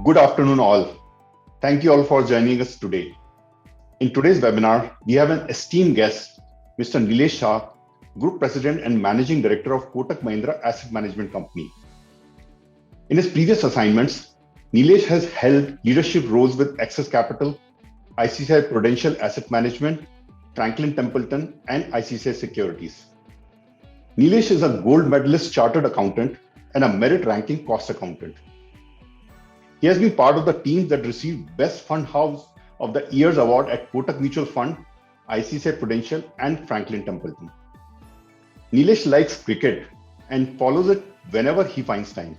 Good afternoon, all. Thank you all for joining us today. In today's webinar, we have an esteemed guest, Mr. Nilesh Shah, Group President and Managing Director of Kotak Mahindra Asset Management Company. In his previous assignments, Nilesh has held leadership roles with Access Capital, ICICI Prudential Asset Management, Franklin Templeton, and ICICI Securities. Nilesh is a gold medalist chartered accountant and a merit ranking cost accountant. He has been part of the teams that received Best Fund House of the Year's award at Kotak Mutual Fund, ICICI Prudential, and Franklin Templeton. Nilesh likes cricket and follows it whenever he finds time.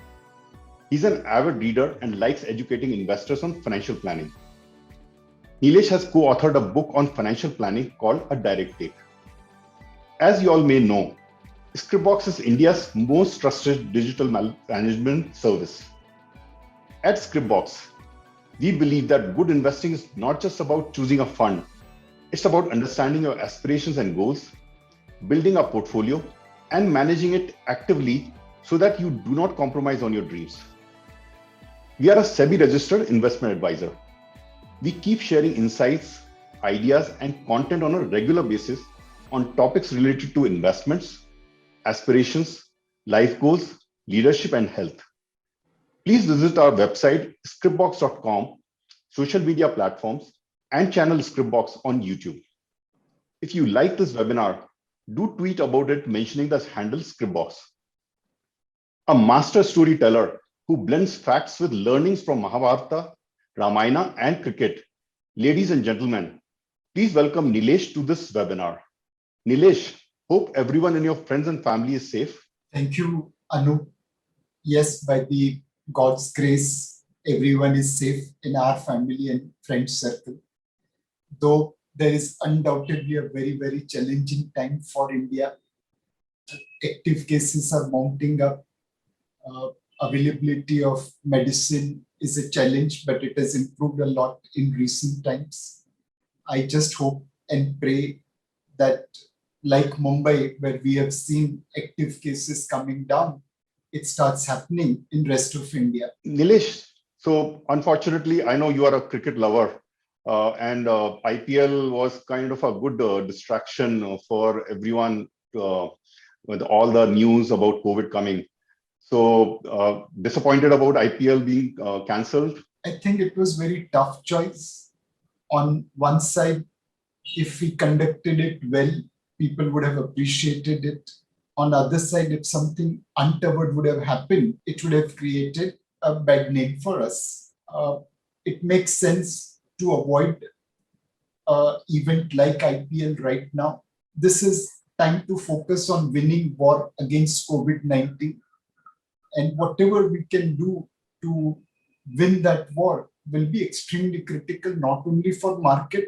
He's an avid reader and likes educating investors on financial planning. Nilesh has co-authored a book on financial planning called A Direct Take. As you all may know, Scriptbox is India's most trusted digital management service. At Scriptbox, we believe that good investing is not just about choosing a fund. It's about understanding your aspirations and goals, building a portfolio, and managing it actively so that you do not compromise on your dreams. We are a SEBI-registered investment advisor. We keep sharing insights, ideas, and content on a regular basis on topics related to investments, aspirations, life goals, leadership, and health. Please visit our website, scriptbox.com, social media platforms, and channel Scriptbox on YouTube. If you like this webinar, do tweet about it mentioning the handle Scriptbox. A master storyteller who blends facts with learnings from Mahabharata, Ramayana, and cricket. Ladies and gentlemen, please welcome Nilesh to this webinar. Nilesh, hope everyone in your friends and family is safe. Thank you, Anu. Yes, by the God's grace, everyone is safe in our family and friend circle. Though there is undoubtedly a very, very challenging time for India. Active cases are mounting up. Availability of medicine is a challenge, but it has improved a lot in recent times. I just hope and pray that, like Mumbai, where we have seen active cases coming down, it starts happening in rest of India. Nilesh, so unfortunately, I know you are a cricket lover and IPL was kind of a good distraction for everyone with all the news about COVID coming. So disappointed about IPL being cancelled? I think it was very tough choice. On one side, if we conducted it well, people would have appreciated it. On the other side, if something untoward would have happened, it would have created a bad name for us. It makes sense to avoid an event like IPL right now. This is time to focus on winning war against COVID-19. And whatever we can do to win that war will be extremely critical, not only for market,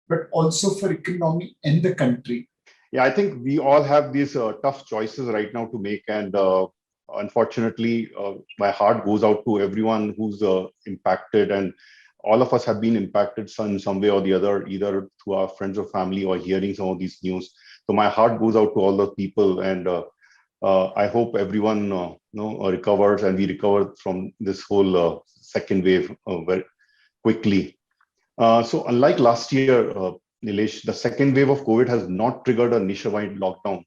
but also for economy and the country. Yeah, I think we all have these tough choices right now to make. And unfortunately, my heart goes out to everyone who's impacted. And all of us have been impacted in some way or the other, either through our friends or family or hearing some of these news. So my heart goes out to all the people. And I hope everyone recovers and we recover from this whole second wave very quickly. So unlike last year, Nilesh, the second wave of COVID has not triggered a nationwide lockdown.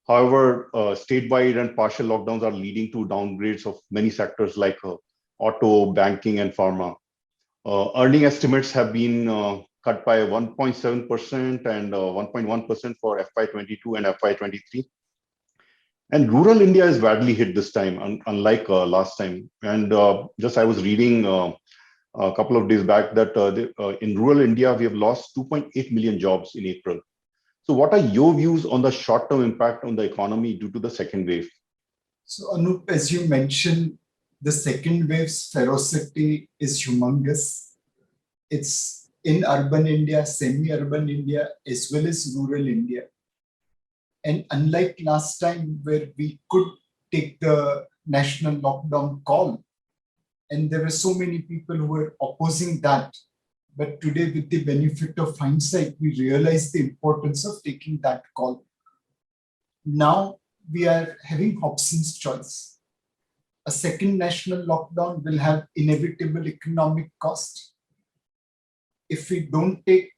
However, statewide and partial lockdowns are leading to downgrades of many sectors like auto, banking, and pharma. Earning estimates have been cut by 1.7% and 1.1% for FY22 and FY23. And rural India is badly hit this time, unlike last time. And just I was reading a couple of days back that in rural India, we have lost 2.8 million jobs in April. So what are your views on the short-term impact on the economy due to the second wave? So Anup, as you mentioned, the second wave's ferocity is humongous. It's in urban India, semi-urban India, as well as rural India. And unlike last time where we could take the national lockdown call, and there were so many people who were opposing that. But today, with the benefit of hindsight, we realize the importance of taking that call. Now we are having Hobson's choice. A a second national lockdown will have inevitable economic cost. If we don't take,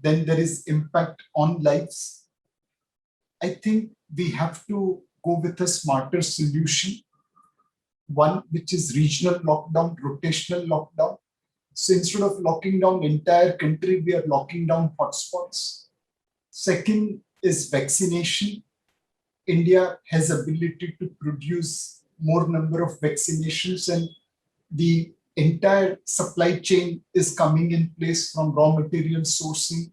then there is impact on lives. I think we have to go with a smarter solution, one which is regional lockdown, rotational lockdown. So instead of locking down entire country, we are locking down hotspots. Second is vaccination. India has ability to produce more number of vaccinations, and the entire supply chain is coming in place, from raw material sourcing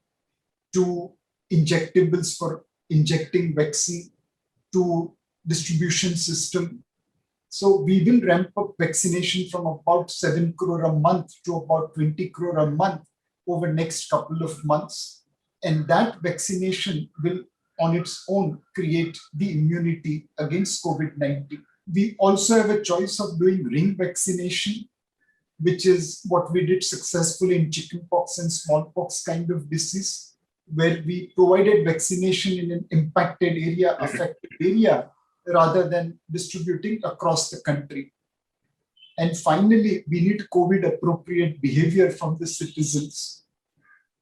to injectables for injecting vaccine to distribution system. So we will ramp up vaccination from about 7 crore a month to about 20 crore a month over next couple of months. And that vaccination will on its own create the immunity against COVID-19. We also have a choice of doing ring vaccination, which is what we did successfully in chickenpox and smallpox kind of disease, where we provided vaccination in an impacted area, affected area, rather than distributing across the country. And finally, we need COVID appropriate behavior from the citizens.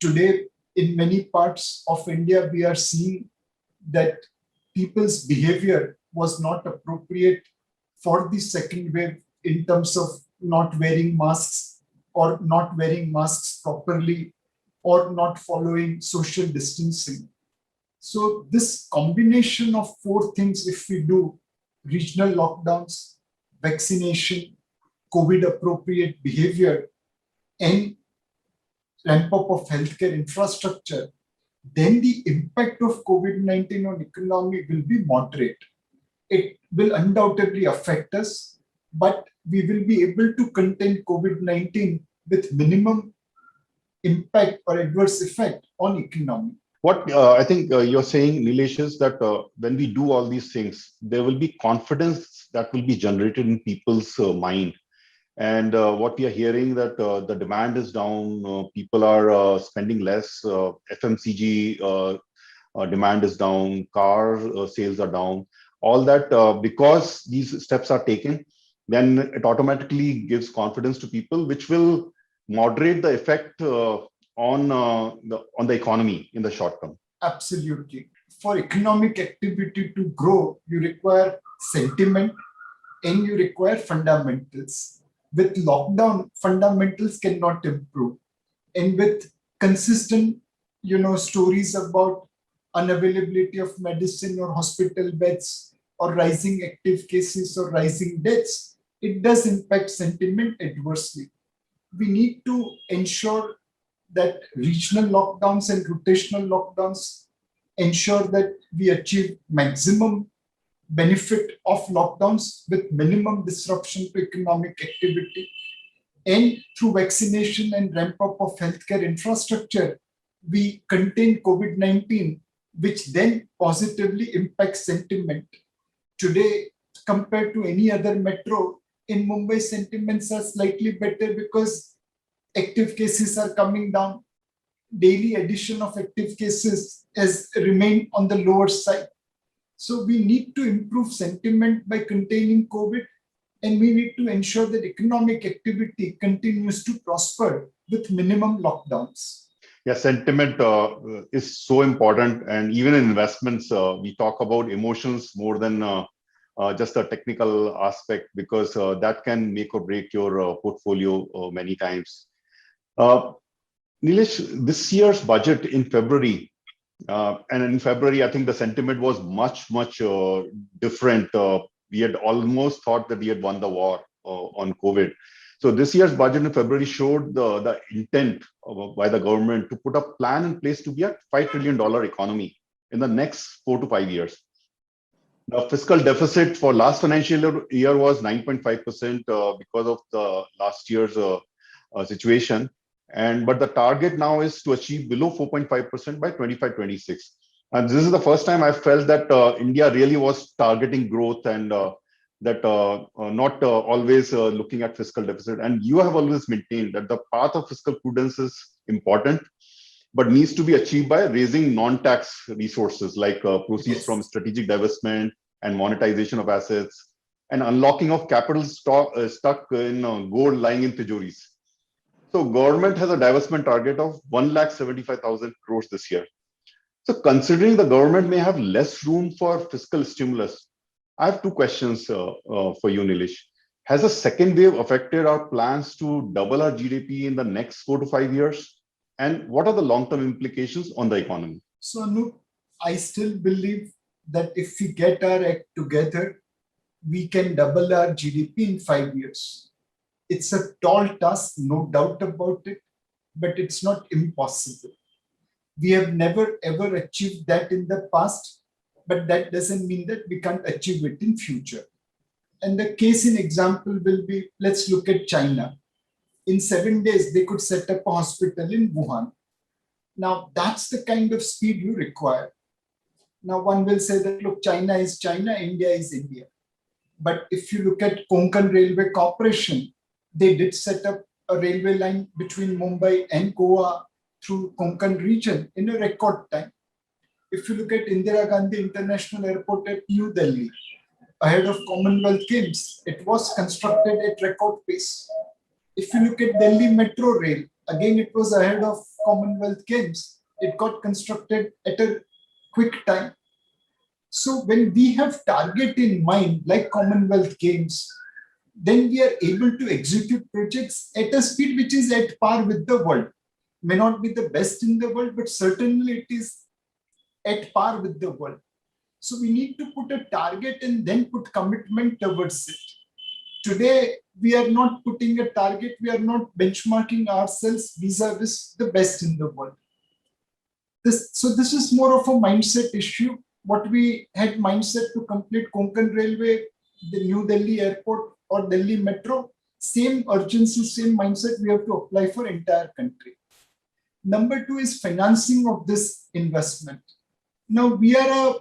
Today, in many parts of India, we are seeing that people's behavior was not appropriate for the second wave in terms of not wearing masks or not wearing masks properly or not following social distancing. So this combination of four things, if we do regional lockdowns, vaccination, COVID appropriate behavior, and ramp up of healthcare infrastructure, then the impact of COVID-19 on economy will be moderate. It will undoubtedly affect us, but we will be able to contain COVID-19 with minimum impact or adverse effect on economy. What I think you're saying, Nilesh, is that when we do all these things, there will be confidence that will be generated in people's mind. And what we are hearing that the demand is down, people are spending less, FMCG demand is down, car sales are down, all that because these steps are taken, then it automatically gives confidence to people, which will moderate the effect on the economy in the short term. Absolutely. For economic activity to grow, you require sentiment and you require fundamentals. With lockdown, fundamentals cannot improve. And with consistent, stories about unavailability of medicine or hospital beds or rising active cases or rising deaths, it does impact sentiment adversely. We need to ensure that regional lockdowns and rotational lockdowns ensure that we achieve maximum benefit of lockdowns with minimum disruption to economic activity. And through vaccination and ramp up of healthcare infrastructure, we contain COVID-19, which then positively impacts sentiment. Today, compared to any other metro, in Mumbai, sentiments are slightly better because active cases are coming down. Daily addition of active cases has remained on the lower side. So we need to improve sentiment by containing COVID, and we need to ensure that economic activity continues to prosper with minimum lockdowns. Yeah, sentiment is so important. And even in investments, we talk about emotions more than just a technical aspect, because that can make or break your portfolio many times. Nilesh, this year's budget in February, and in February, I think the sentiment was much different. We had almost thought that we had won the war on COVID. So this year's budget in February showed the intent by the government to put a plan in place to be a $5 trillion economy in the next 4 to 5 years. The fiscal deficit for last financial year was 9.5% because of the last year's situation. But the target now is to achieve below 4.5% by 25-26. And this is the first time I felt that India really was targeting growth and that not always looking at fiscal deficit. And you have always maintained that the path of fiscal prudence is important, but needs to be achieved by raising non-tax resources like proceeds from strategic divestment and monetization of assets, and unlocking of capital stuck in gold lying in tijoris. So government has a divestment target of 1,75,000 crores this year. So considering the government may have less room for fiscal stimulus, I have two questions for you, Nilesh. Has the second wave affected our plans to double our GDP in the next 4 to 5 years? And what are the long-term implications on the economy? So, Anup, I still believe that if we get our act together, we can double our GDP in 5 years. It's a tall task, no doubt about it, but it's not impossible. We have never ever achieved that in the past, but that doesn't mean that we can't achieve it in future. And the case in example will be, let's look at China. In 7 days, they could set up a hospital in Wuhan. Now, that's the kind of speed you require. Now, one will say that, look, China is China, India is India. But if you look at Konkan Railway Corporation, they did set up a railway line between Mumbai and Goa through Konkan region in a record time. If you look at Indira Gandhi International Airport at New Delhi, ahead of Commonwealth Games, it was constructed at record pace. If you look at Delhi Metro Rail, again, it was ahead of Commonwealth Games. It got constructed at a quick time. So when we have target in mind, like Commonwealth Games, then we are able to execute projects at a speed which is at par with the world. May not be the best in the world, but certainly it is at par with the world. So we need to put a target and then put commitment towards it. Today, we are not putting a target, we are not benchmarking ourselves vis-a-vis the best in the world. So this is more of a mindset issue. What we had mindset to complete Konkan Railway, the New Delhi Airport or Delhi Metro, same urgency, same mindset we have to apply for entire country. Number two is financing of this investment. Now we are a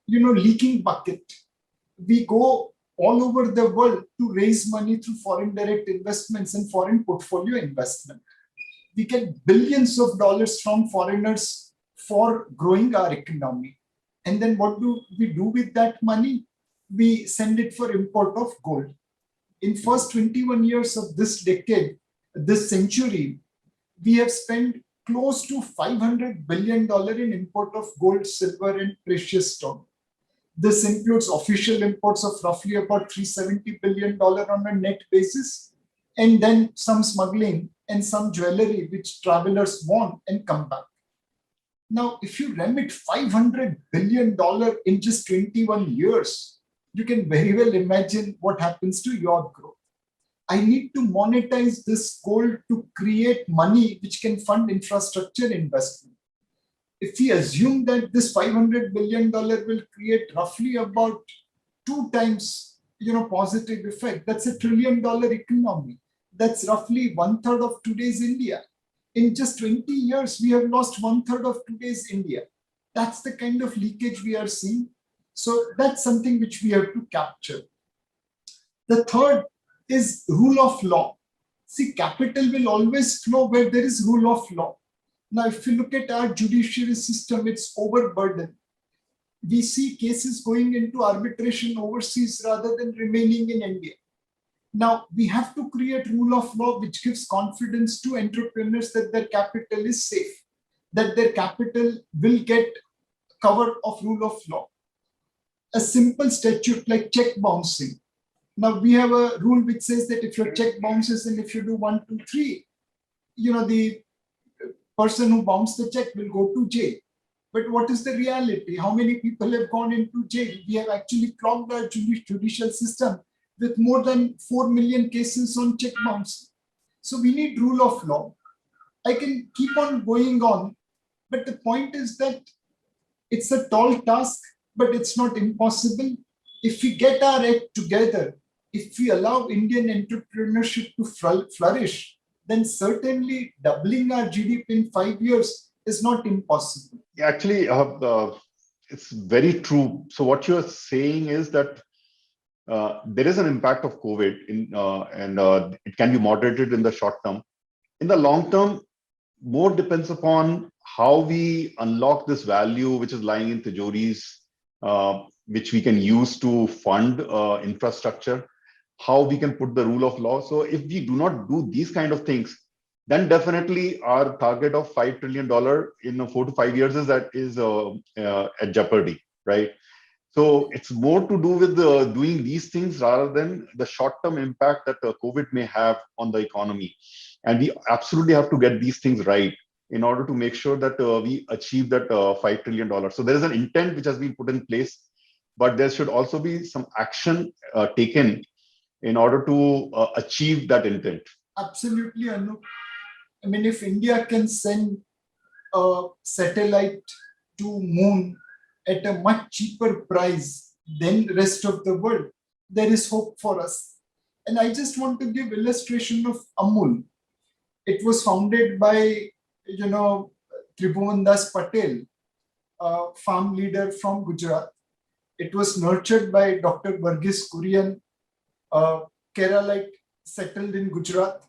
leaking bucket. We go all over the world to raise money through foreign direct investments and foreign portfolio investment. We get billions of dollars from foreigners for growing our economy. And then what do we do with that money? We send it for import of gold. In first 21 years of this decade, this century, we have spent close to $500 billion in import of gold, silver, and precious stone. This includes official imports of roughly about $370 billion on a net basis, and then some smuggling and some jewelry which travelers want and come back. Now, if you remit $500 billion in just 21 years, you can very well imagine what happens to your growth. I need to monetize this gold to create money which can fund infrastructure investment. If we assume that this $500 billion will create roughly about 2 times positive effect, that's $1 trillion economy. That's roughly 1/3 of today's India. In just 20 years, we have lost 1/3 of today's India. That's the kind of leakage we are seeing. So that's something which we have to capture. The third is rule of law. See, capital will always flow where there is rule of law. Now, if you look at our judiciary system, it's overburdened. We see cases going into arbitration overseas rather than remaining in India. Now, we have to create rule of law which gives confidence to entrepreneurs that their capital is safe, that their capital will get cover of rule of law. A simple statute like check bouncing. Now, we have a rule which says that if your check bounces and if you do 1, 2, 3, the person who bounced the check will go to jail. But what is the reality? How many people have gone into jail? We have actually clogged our judicial system with more than 4 million cases on check bouncing. So we need rule of law. I can keep on going on, but the point is that it's a tall task, but it's not impossible. If we get our act together, if we allow Indian entrepreneurship to flourish, then certainly doubling our GDP in 5 years is not impossible. Actually, it's very true. So what you're saying is that there is an impact of COVID and it can be moderated in the short term. In the long term, more depends upon how we unlock this value which is lying in tijoris which we can use to fund infrastructure, how we can put the rule of law. So if we do not do these kind of things, then definitely our target of $5 trillion in 4 to 5 years is at jeopardy, right? So it's more to do with doing these things rather than the short-term impact that COVID may have on the economy. And we absolutely have to get these things right in order to make sure that we achieve that $5 trillion. So there is an intent which has been put in place, but there should also be some action taken in order to achieve that intent. Absolutely, Anup. I mean, if India can send a satellite to moon at a much cheaper price than the rest of the world, there is hope for us. And I just want to give illustration of Amul. It was founded by, Tribhuvan Das Patel, a farm leader from Gujarat. It was nurtured by Dr. Verghese Kurian, a Keralite settled in Gujarat.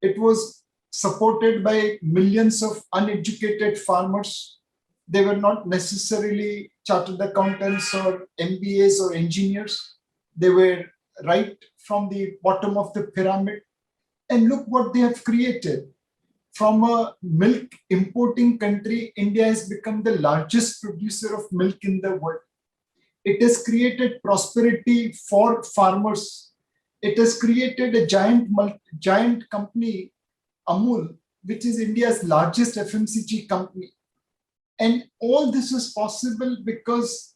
It was supported by millions of uneducated farmers. They were not necessarily chartered accountants or MBAs or engineers. They were right from the bottom of the pyramid. And look what they have created. From a milk importing country, India has become the largest producer of milk in the world. It has created prosperity for farmers. It has created a giant company, Amul, which is India's largest FMCG company. And all this is possible because,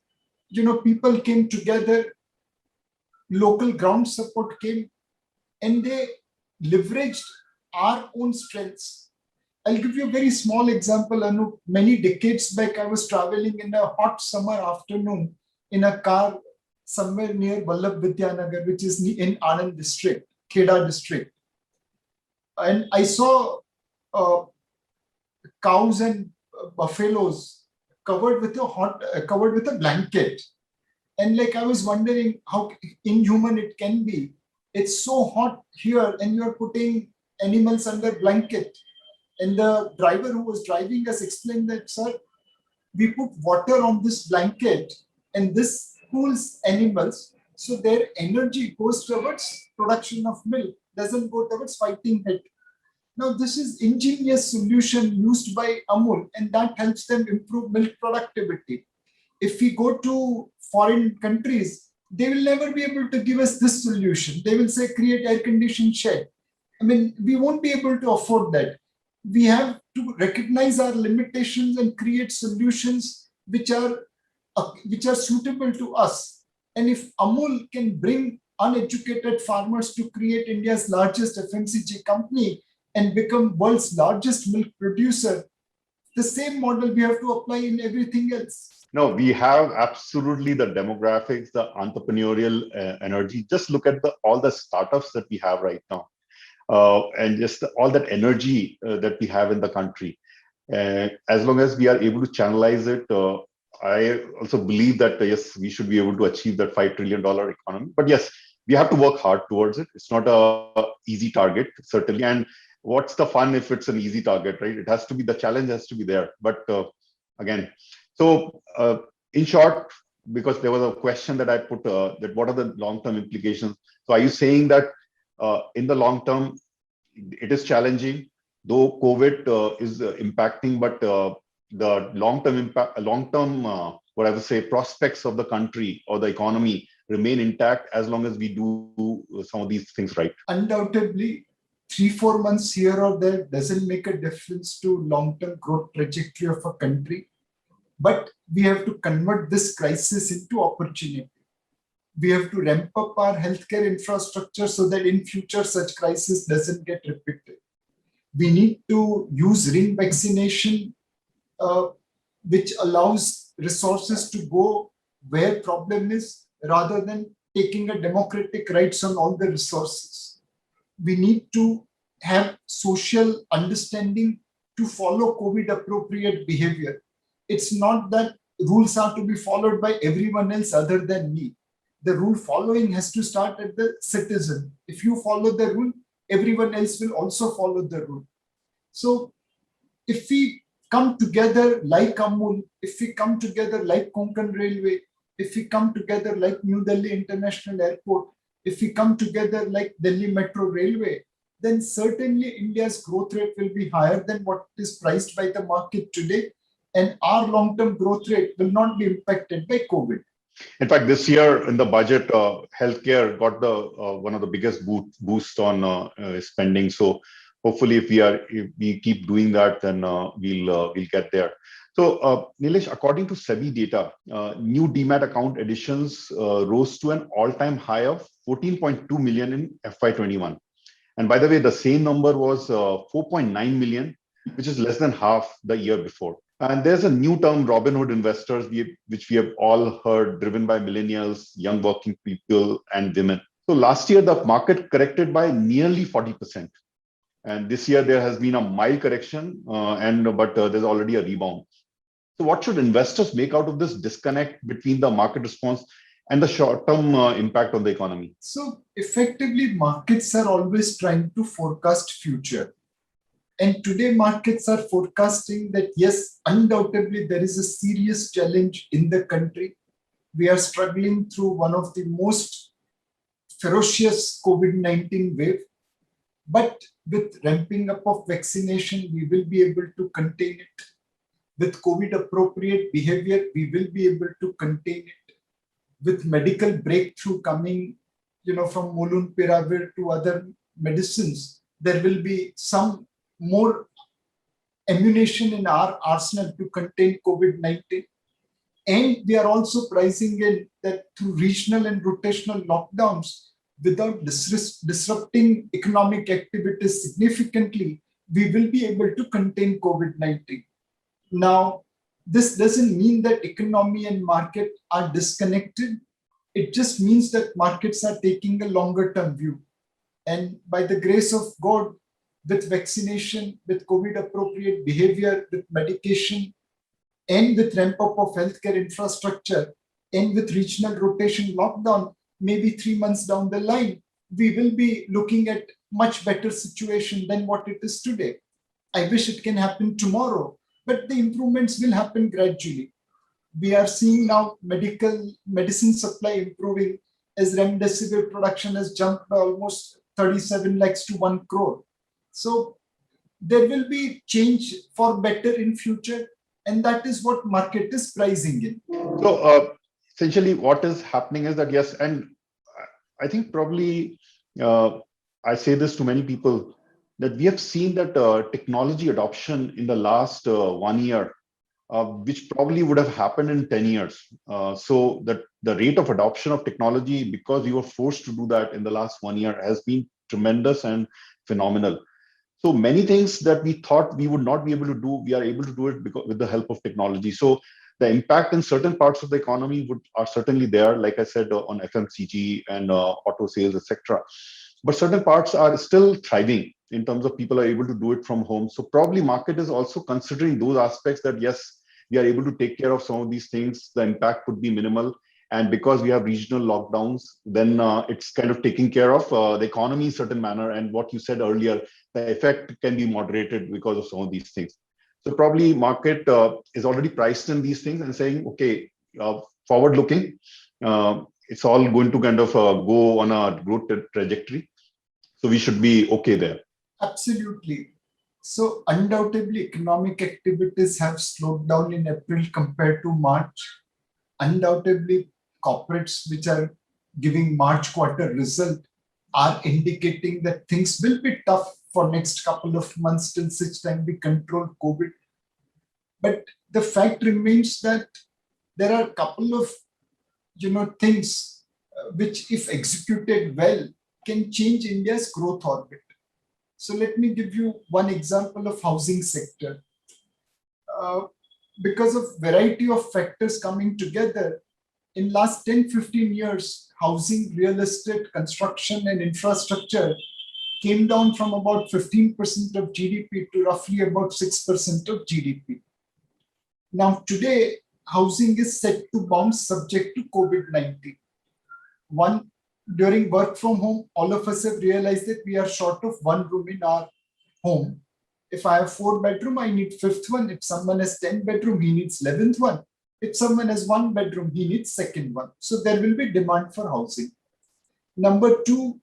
people came together, local ground support came, and they leveraged our own strengths. I'll give you a very small example, Anup. Many decades back, I was traveling in a hot summer afternoon in a car somewhere near Vallabh Vidyanagar, which is in Anand district, Kheda district. And I saw cows and buffaloes covered with a blanket. And I was wondering how inhuman it can be. It's so hot here and you're putting animals under blanket. And the driver who was driving us explained that, sir, we put water on this blanket and this cools animals. So their energy goes towards production of milk, doesn't go towards fighting heat. Now, this is ingenious solution used by Amul, and that helps them improve milk productivity. If we go to foreign countries, they will never be able to give us this solution. They will say, create air-conditioned shed. I mean, we won't be able to afford that. We have to recognize our limitations and create solutions which are suitable to us. And if Amul can bring uneducated farmers to create India's largest FMCG company and become world's largest milk producer, the same model we have to apply in everything else. No, we have absolutely the demographics, the entrepreneurial energy. Just look at all the startups that we have right now. And just all that energy that we have in the country. As long as we are able to channelize it, I also believe that, yes, we should be able to achieve that $5 trillion economy. But yes, we have to work hard towards it. It's not an easy target, certainly. And what's the fun if it's an easy target, right? It has to be, the challenge has to be there. But again, so in short, because there was a question that I put, that what are the long-term implications? So are you saying that in the long term, it is challenging, though COVID is impacting, but the long-term impact, what I would say, prospects of the country or the economy remain intact as long as we do some of these things right? Undoubtedly, 3-4 months here or there doesn't make a difference to long-term growth trajectory of a country. But we have to convert this crisis into opportunity. We have to ramp up our healthcare infrastructure so that in future such crisis doesn't get repeated. We need to use ring vaccination, which allows resources to go where problem is, rather than taking a democratic rights on all the resources. We need to have social understanding to follow COVID appropriate behavior. It's not that rules are to be followed by everyone else other than me. The rule following has to start at the citizen. If you follow the rule, everyone else will also follow the rule. So if we come together like Amul, if we come together like Konkan Railway, if we come together like New Delhi International Airport, if we come together like Delhi Metro Railway, then certainly India's growth rate will be higher than what is priced by the market today. And our long-term growth rate will not be impacted by COVID. In fact, this year in the budget, healthcare got the one of the biggest boosts on spending. So hopefully, if we keep doing that, then we'll get there. So Nilesh, according to SEBI data, new Demat account additions rose to an all-time high of 14.2 million in FY21. And by the way, the same number was 4.9 million, which is less than half the year before. And there's a new term, Robinhood investors, which we have all heard, driven by millennials, young working people, and women. So last year, the market corrected by nearly 40%. And this year, there has been a mild correction, but there's already a rebound. So what should investors make out of this disconnect between the market response and the short-term impact on the economy? So effectively, markets are always trying to forecast future. And today markets are forecasting that, yes, undoubtedly, there is a serious challenge in the country. We are struggling through one of the most ferocious COVID-19 wave. But with ramping up of vaccination, we will be able to contain it. With COVID appropriate behavior, we will be able to contain it. With medical breakthrough coming, from Molnupiravir to other medicines, there will be some more ammunition in our arsenal to contain COVID-19. And we are also pricing in that through regional and rotational lockdowns, without disrupting economic activities significantly, we will be able to contain COVID-19. Now, this doesn't mean that economy and market are disconnected. It just means that markets are taking a longer term view. And by the grace of God, with vaccination, with COVID appropriate behavior, with medication, and with ramp up of healthcare infrastructure, and with regional rotation lockdown, maybe 3 months down the line, we will be looking at much better situation than what it is today. I wish it can happen tomorrow, but the improvements will happen gradually. We are seeing now medicine supply improving as remdesivir production has jumped by almost 37 lakhs to 1 crore. So there will be change for better in future, and that is what market is pricing in. So essentially what is happening is that, yes, and I think probably I say this to many people, that we have seen that technology adoption in the last 1 year, which probably would have happened in 10 years. So that the rate of adoption of technology, because we were forced to do that in the last 1 year, has been tremendous and phenomenal. So many things that we thought we would not be able to do, we are able to do it with the help of technology. So the impact in certain parts of the economy are certainly there, like I said, on FMCG and auto sales, etc. But certain parts are still thriving in terms of people are able to do it from home. So probably market is also considering those aspects that, yes, we are able to take care of some of these things. The impact could be minimal. And because we have regional lockdowns, then it's kind of taking care of the economy in a certain manner. And what you said earlier, the effect can be moderated because of some of these things. So probably market is already priced in these things and saying, okay, forward looking, it's all going to kind of go on a growth trajectory. So we should be okay there. Absolutely. So undoubtedly, economic activities have slowed down in April compared to March. Undoubtedly, corporates which are giving March quarter result are indicating that things will be tough for next couple of months till such time we control COVID. But the fact remains that there are a couple of things which, if executed well, can change India's growth orbit. So let me give you one example of housing sector. Because of variety of factors coming together, in last 10-15 years, housing, real estate, construction and infrastructure came down from about 15% of GDP to roughly about 6% of GDP. Now today, housing is set to bounce subject to COVID-19. One, during work from home, all of us have realized that we are short of one room in our home. If I have 4 bedroom, I need 5th one. If someone has 10 bedroom, he needs 11th one. If someone has one bedroom, he needs second one. So there will be demand for housing. Number two,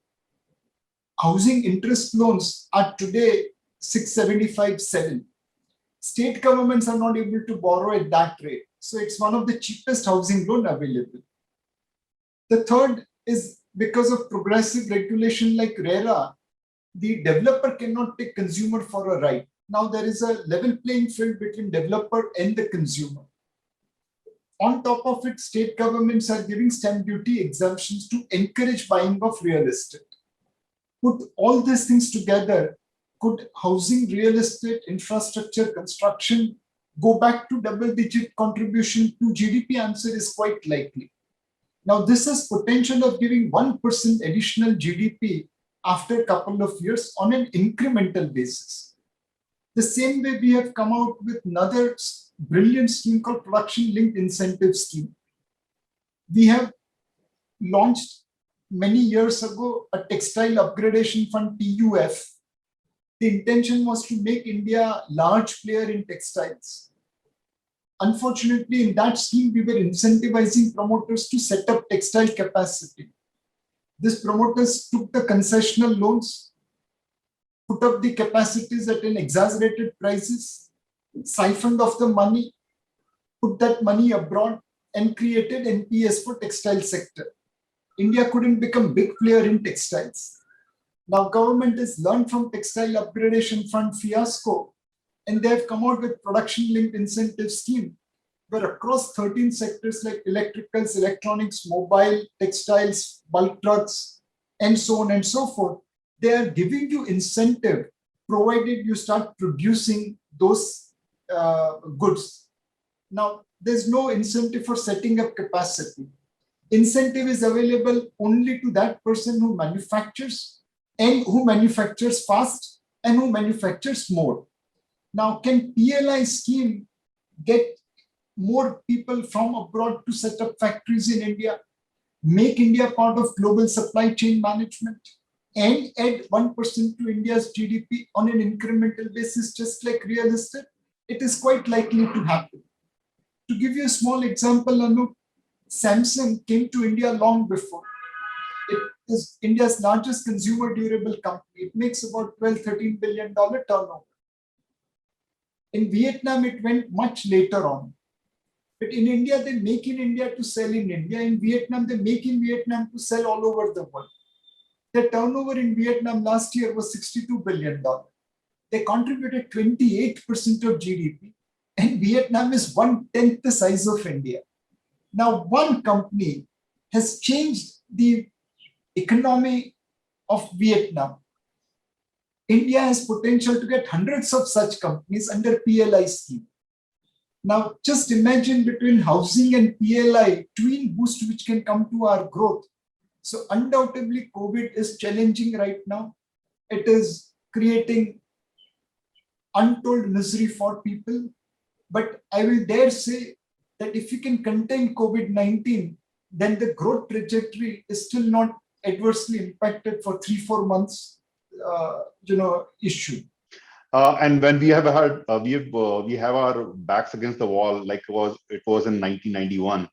housing interest loans are today 675, 7. State governments are not able to borrow at that rate. So it's one of the cheapest housing loan available. The third is because of progressive regulation like RERA, the developer cannot take consumer for a ride. Now there is a level playing field between developer and the consumer. On top of it, state governments are giving stamp duty exemptions to encourage buying of real estate. Put all these things together, could housing, real estate, infrastructure, construction go back to double-digit contribution to GDP? Answer is quite likely. Now, this has potential of giving 1% additional GDP after a couple of years on an incremental basis. The same way we have come out with another brilliant scheme called Production Linked Incentive Scheme. We have launched many years ago a textile upgradation fund, TUF. The intention was to make India a large player in textiles. Unfortunately, in that scheme, we were incentivizing promoters to set up textile capacity. These promoters took the concessional loans, put up the capacities at an exaggerated prices, siphoned off the money, put that money abroad, and created NPS for textile sector. India couldn't become big player in textiles. Now government has learned from textile upgradation fund fiasco, and they have come out with production linked incentive scheme, where across 13 sectors like electricals, electronics, mobile, textiles, bulk trucks, and so on and so forth, they are giving you incentive provided you start producing those goods. Now, there's no incentive for setting up capacity. Incentive is available only to that person who manufactures and who manufactures fast and who manufactures more. Now, can PLI scheme get more people from abroad to set up factories in India, make India part of global supply chain management, and add 1% to India's GDP on an incremental basis, just like real estate? It is quite likely to happen. To give you a small example, Anup, Samsung came to India long before. It is India's largest consumer durable company. It makes about $12-13 billion turnover. In Vietnam, it went much later on. But in India, they make in India to sell in India. In Vietnam, they make in Vietnam to sell all over the world. Their turnover in Vietnam last year was $62 billion. They contributed 28% of GDP, and Vietnam is 1/10 the size of India. Now, one company has changed the economy of Vietnam. India has potential to get hundreds of such companies under PLI scheme. Now, just imagine between housing and PLI, twin boost which can come to our growth. So undoubtedly, COVID is challenging right now. It is creating untold misery for people. But I will dare say that if you can contain COVID-19, then the growth trajectory is still not adversely impacted for 3-4 months, issue. And when we have had we have our backs against the wall, like it was in 1991.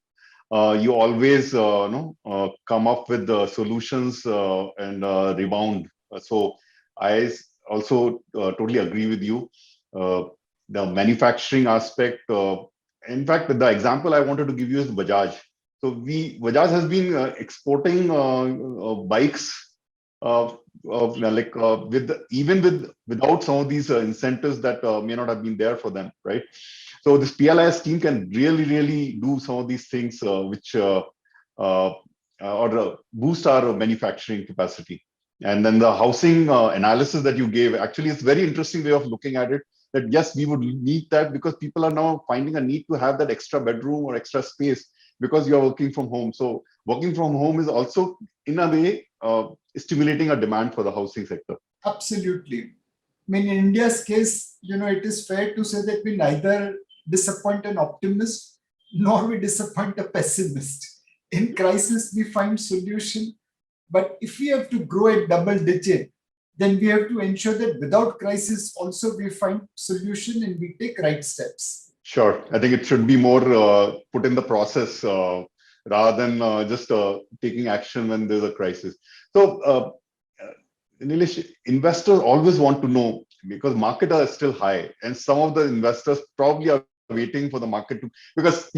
You always come up with the solutions and rebound. So I also totally agree with you. The manufacturing aspect. In fact, the example I wanted to give you is Bajaj. So Bajaj has been exporting bikes without some of these incentives that may not have been there for them, right? So this PLI scheme can really do some of these things which boost our manufacturing capacity. And then the housing analysis that you gave, actually, it's very interesting way of looking at it. That yes, we would need that because people are now finding a need to have that extra bedroom or extra space because you're working from home. So working from home is also, in a way, stimulating a demand for the housing sector. Absolutely. I mean, in India's case, it is fair to say that we neither disappoint an optimist nor we disappoint a pessimist. In crisis, we find solution. But if we have to grow at double digit, then we have to ensure that without crisis also we find solution and we take right steps. Sure. I think it should be more put in the process rather than just taking action when there's a crisis. So, Nilesh, investors always want to know because markets are still high, and some of the investors probably are waiting for the market to, because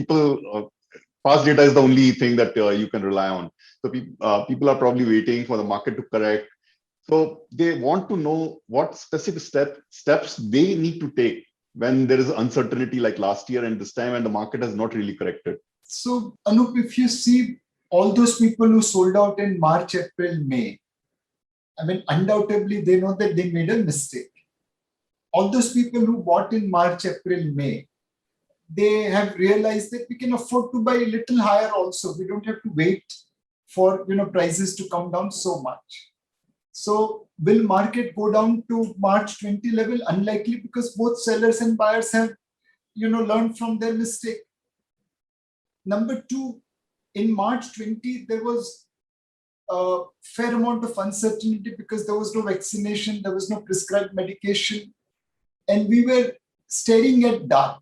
past data is the only thing that you can rely on. So people are probably waiting for the market to correct. So they want to know what specific steps they need to take when there is uncertainty like last year and this time, and the market has not really corrected. So, Anup, if you see all those people who sold out in March, April, May, I mean, undoubtedly, they know that they made a mistake. All those people who bought in March, April, May, they have realized that we can afford to buy a little higher also. We don't have to wait for prices to come down so much. So will market go down to March 20 level? Unlikely, because both sellers and buyers have learned from their mistake. Number two, in March 20, there was a fair amount of uncertainty because there was no vaccination, there was no prescribed medication, and we were staring at dark.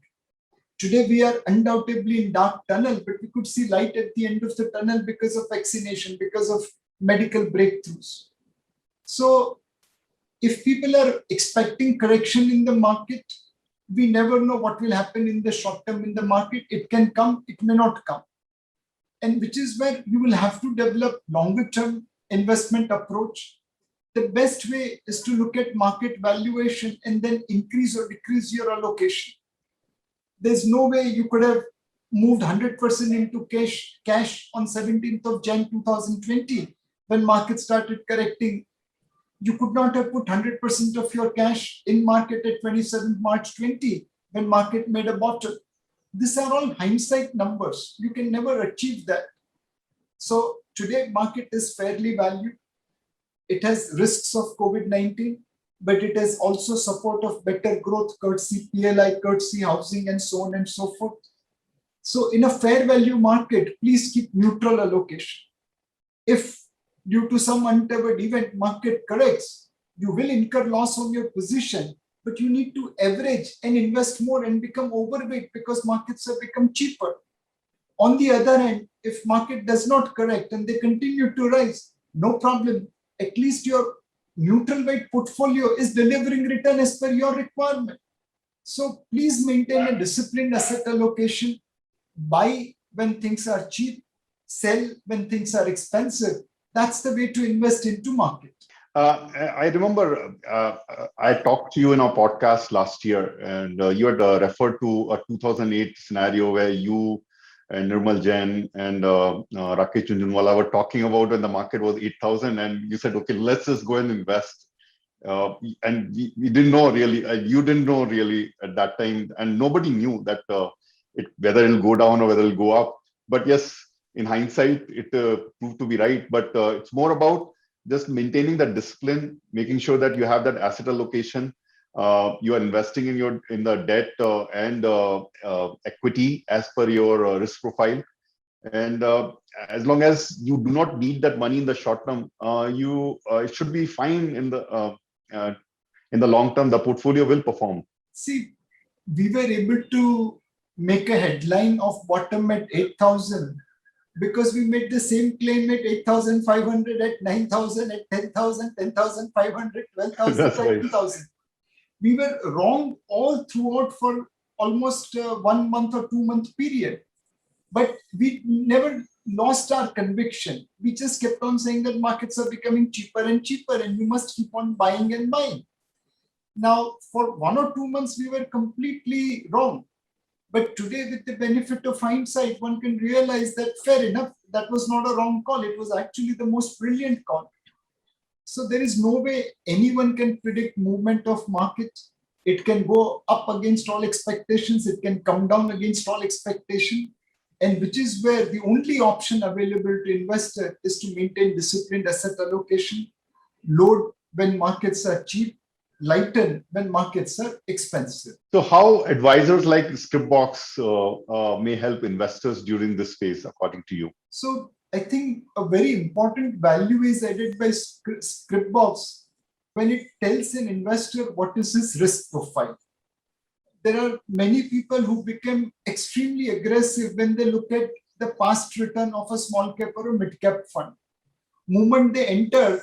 Today, we are undoubtedly in dark tunnel, but we could see light at the end of the tunnel because of vaccination, because of medical breakthroughs. So if people are expecting correction in the market, we never know what will happen in the short term in the market. It can come, it may not come. And which is where you will have to develop longer term investment approach. The best way is to look at market valuation and then increase or decrease your allocation. There's no way you could have moved 100% into cash on 17th of Jan 2020 when market started correcting. You could not have put 100% of your cash in market at 27th March 20 when market made a bottom. These are all hindsight numbers. You can never achieve that. So today market is fairly valued. It has risks of COVID-19, but it has also support of better growth, courtesy PLI, courtesy housing, and so on and so forth. So in a fair value market, please keep neutral allocation. If due to some untoward event market corrects, you will incur loss on your position, but you need to average and invest more and become overweight because markets have become cheaper. On the other hand, if market does not correct and they continue to rise, no problem. At least your neutral weight portfolio is delivering return as per your requirement. So please maintain a disciplined asset allocation. Buy when things are cheap, sell when things are expensive. That's the way to invest into market. I remember I talked to you in our podcast last year, and you had referred to a 2008 scenario where you and Nirmal Jain and Rakesh Jhunjhunwala were talking about when the market was 8,000, and you said, okay, let's just go and invest. And we didn't know really, you didn't know really at that time, and nobody knew that whether it'll go down or whether it'll go up. But yes, in hindsight, it proved to be right. But it's more about just maintaining that discipline, making sure that you have that asset allocation. You are investing in the debt and equity as per your risk profile. And as long as you do not need that money in the short term, it should be fine in the long term. The portfolio will perform. See, we were able to make a headline of bottom at 8,000 because we made the same claim at 8,500, at 9,000, at 10,000, 10,500, 12,000, 13,000. We were wrong all throughout for almost 1 month or 2 month period. But we never lost our conviction. We just kept on saying that markets are becoming cheaper and cheaper and we must keep on buying and buying. Now, for 1 or 2 months, we were completely wrong. But today, with the benefit of hindsight, one can realize that fair enough, that was not a wrong call. It was actually the most brilliant call. So there is no way anyone can predict movement of market. It can go up against all expectations. It can come down against all expectation. And which is where the only option available to investor is to maintain disciplined asset allocation, load when markets are cheap, lighten when markets are expensive. So how advisors like Scriptbox may help investors during this phase, according to you? So I think a very important value is added by Scriptbox when it tells an investor what is his risk profile. there are many people who become extremely aggressive when they look at the past return of a small cap or a mid cap fund. Moment they enter,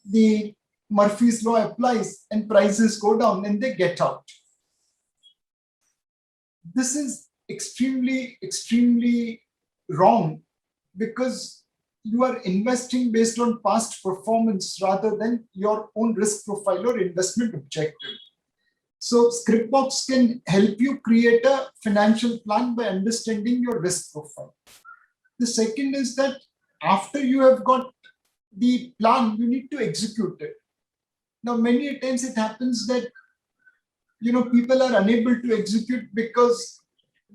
the Murphy's law applies and prices go down and they get out. This is extremely wrong, because you are investing based on past performance rather than your own risk profile or investment objective. So Scriptbox can help you create a financial plan by understanding your risk profile. The second is that after you have got the plan, you need to execute it. Now, many times it happens that people are unable to execute because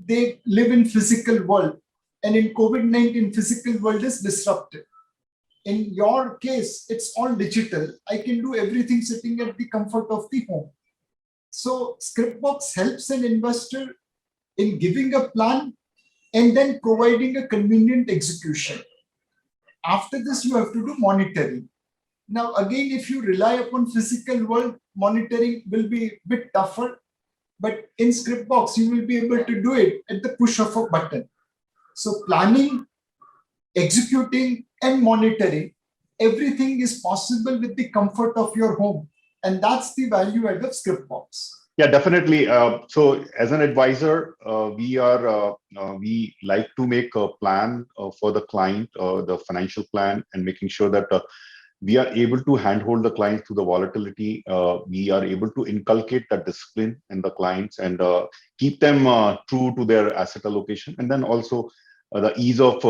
they live in physical world, and in COVID-19, physical world is disrupted. In your case, it's all digital. I can do everything sitting at the comfort of the home. So Scriptbox helps an investor in giving a plan and then providing a convenient execution. After this, you have to do monitoring. Now, again, if you rely upon physical world, monitoring will be a bit tougher. But in Scriptbox, you will be able to do it at the push of a button. So planning, executing, and monitoring, everything is possible with the comfort of your home. And that's the value add of Scriptbox. Yeah, definitely. So as an advisor, we like to make a plan for the client, the financial plan, and making sure that we are able to handhold the clients through the volatility. We are able to inculcate that discipline in the clients and keep them true to their asset allocation. And then also the ease of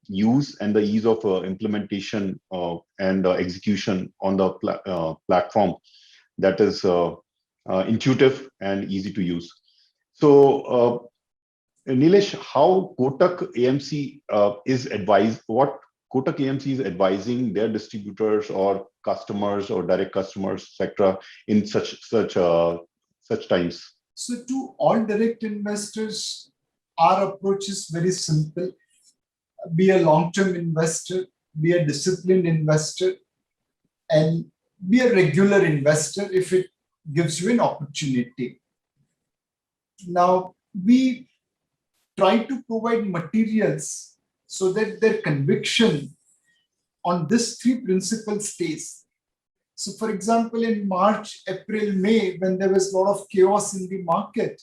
use and the ease of implementation and execution on the platform that is intuitive and easy to use. So, Nilesh, how Kotak AMC what Kotak AMC is advising their distributors or customers or direct customers, etc., in such times? So, to all direct investors, our approach is very simple. Be a long-term investor, be a disciplined investor, and be a regular investor if it gives you an opportunity. Now, we try to provide materials so that their conviction on these three principles stays. So, for example, in March, April, May, when there was a lot of chaos in the market,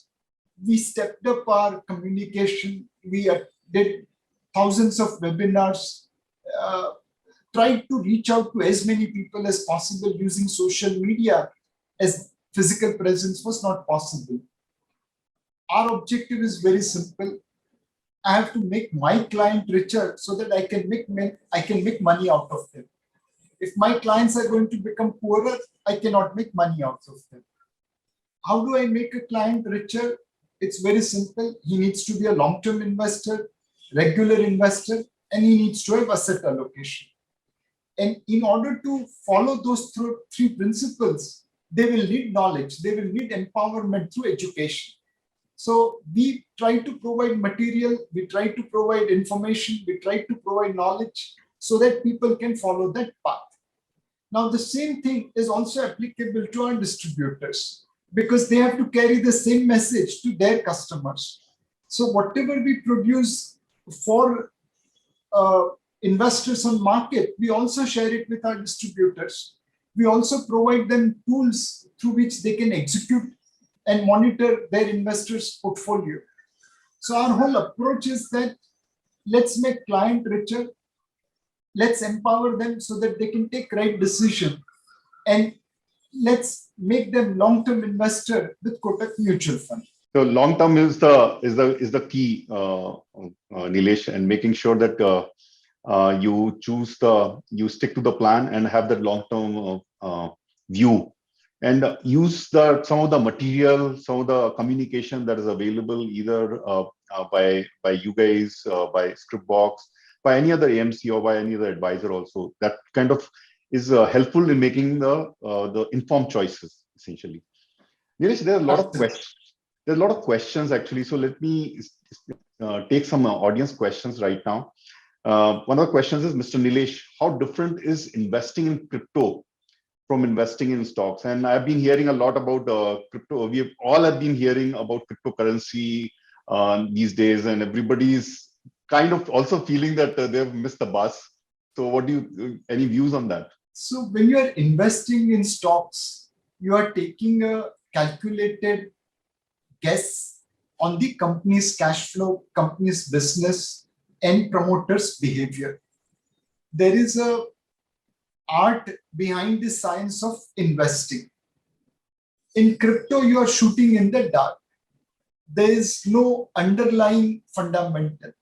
we stepped up our communication. We did thousands of webinars, tried to reach out to as many people as possible using social media, as physical presence was not possible. Our objective is very simple. I have to make my client richer so that I can make money out of them. If my clients are going to become poorer, I cannot make money out of them. How do I make a client richer? It's very simple. He needs to be a long-term investor, regular investor, and he needs to have asset allocation. And in order to follow those three principles, they will need knowledge. They will need empowerment through education. So we try to provide material, we try to provide information, we try to provide knowledge so that people can follow that path. Now, the same thing is also applicable to our distributors, because they have to carry the same message to their customers. So whatever we produce for investors on market, we also share it with our distributors. We also provide them tools through which they can execute and monitor their investors' portfolio. So our whole approach is that let's make client richer, let's empower them so that they can take right decision, and let's make them long-term investor with Kotak Mutual Fund. So long-term is the key, Nilesh, and making sure that you stick to the plan and have that long-term view, and use some of the material, some of the communication that is available either by you guys, by Scriptbox, by any other AMC or by any other advisor also. That kind of is helpful in making the informed choices, essentially. Nilesh, there are a lot of questions. There's a lot of questions actually. So let me take some audience questions right now. One of the questions is, Mr. Nilesh, how different is investing in crypto from investing in stocks. And I've been hearing a lot about crypto. We all have been hearing about cryptocurrency these days, and everybody's kind of also feeling that they've missed the bus. So, what do you, any views on that? So when you are investing in stocks, you are taking a calculated guess on the company's cash flow, company's business, and promoters' behavior. There is a art behind the science of investing. In crypto, you are shooting in the dark. There is no underlying fundamental.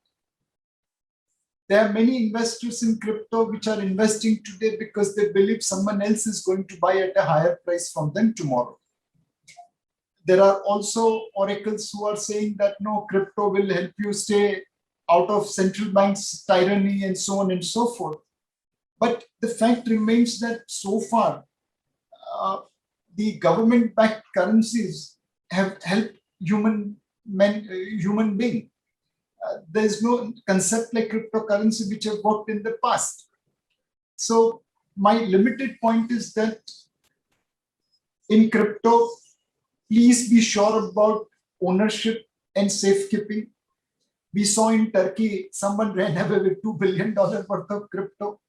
There are many investors in crypto which are investing today because they believe someone else is going to buy at a higher price from them tomorrow. There are also oracles who are saying that no, crypto will help you stay out of central banks' tyranny and so on and so forth. But the fact remains that so far, the government-backed currencies have helped human being. There is no concept like cryptocurrency which have worked in the past. So my limited point is that in crypto, please be sure about ownership and safekeeping. We saw in Turkey, someone ran away with $2 billion worth of crypto.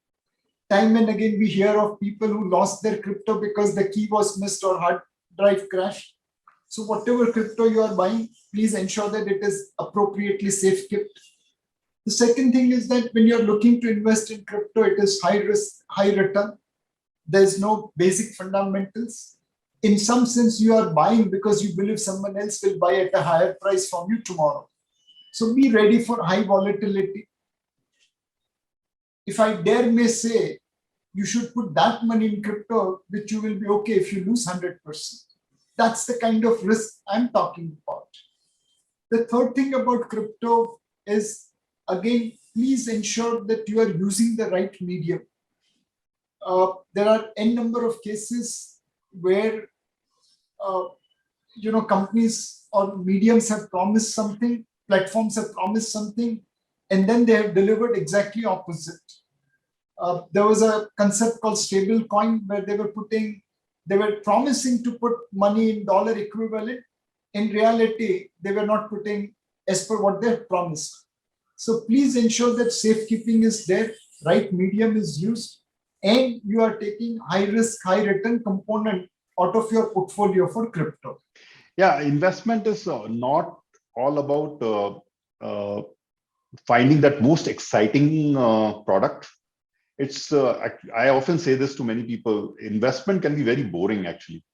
Time and again, we hear of people who lost their crypto because the key was missed or hard drive crashed. So whatever crypto you are buying, please ensure that it is appropriately safe kept. The second thing is that when you're looking to invest in crypto, it is high risk, high return. There's no basic fundamentals. In some sense, you are buying because you believe someone else will buy at a higher price from you tomorrow. So be ready for high volatility. If I dare may say, you should put that money in crypto, which you will be okay if you lose 100%. That's the kind of risk I'm talking about. The third thing about crypto is, again, please ensure that you are using the right medium. There are n number of cases where companies or mediums have promised something, platforms have promised something, and then they have delivered exactly opposite. There was a concept called stable coin where they were promising to put money in dollar equivalent. In reality, they were not putting as per what they had promised. So please ensure that safekeeping is there, right medium is used, and you are taking high risk, high return component out of your portfolio for crypto. Yeah, investment is not all about finding that most exciting product. It's I often say this to many people, investment can be very boring actually.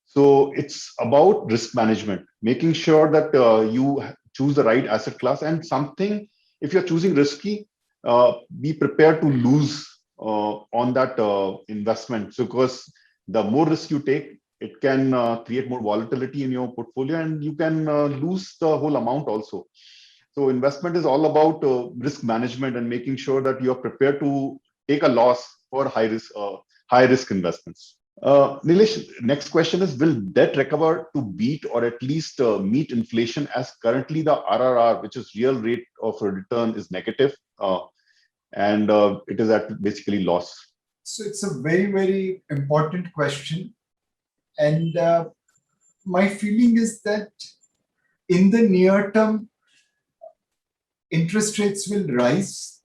So it's about risk management, making sure that you choose the right asset class, and something, if you're choosing risky, be prepared to lose on that investment. So because the more risk you take, it can create more volatility in your portfolio, and you can lose the whole amount also. So investment is all about risk management and making sure that you are prepared to take a loss for high risk investments. Nilesh, next question is, will debt recover to beat or at least meet inflation, as currently the RRR, which is real rate of return, is negative and it is at basically loss? So it's a very, very important question. And my feeling is that in the near term, interest rates will rise.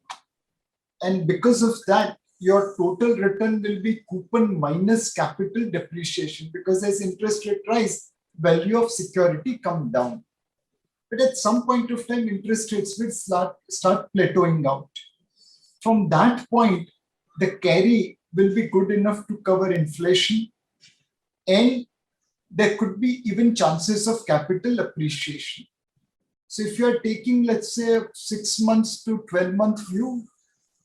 And because of that, your total return will be coupon minus capital depreciation, because as interest rate rise, value of security come down. But at some point of time, interest rates will start plateauing out. From that point, the carry will be good enough to cover inflation, and there could be even chances of capital appreciation. So if you are taking, let's say, a 6 months to 12-month view,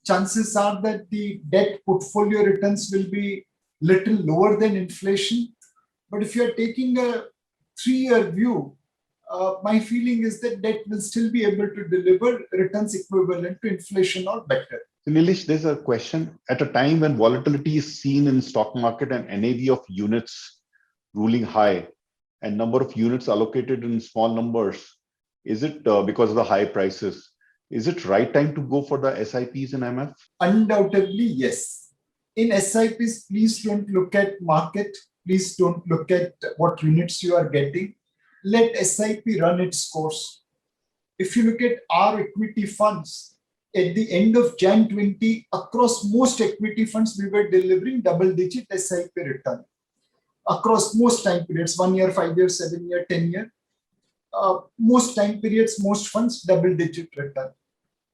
chances are that the debt portfolio returns will be little lower than inflation. But if you're taking a 3-year view, my feeling is that debt will still be able to deliver returns equivalent to inflation or better. So Nilesh, there's a question. At a time when volatility is seen in stock market and NAV of units ruling high and number of units allocated in small numbers, is it because of the high prices? Is it right time to go for the SIPs and MF? Undoubtedly, yes. In SIPs, please don't look at market. Please don't look at what units you are getting. Let SIP run its course. If you look at our equity funds, at the end of Jan 20, across most equity funds, we were delivering double-digit SIP return. Across most time periods, 1 year, 5 years, 7 year, 10 year, most time periods, most funds, double-digit return.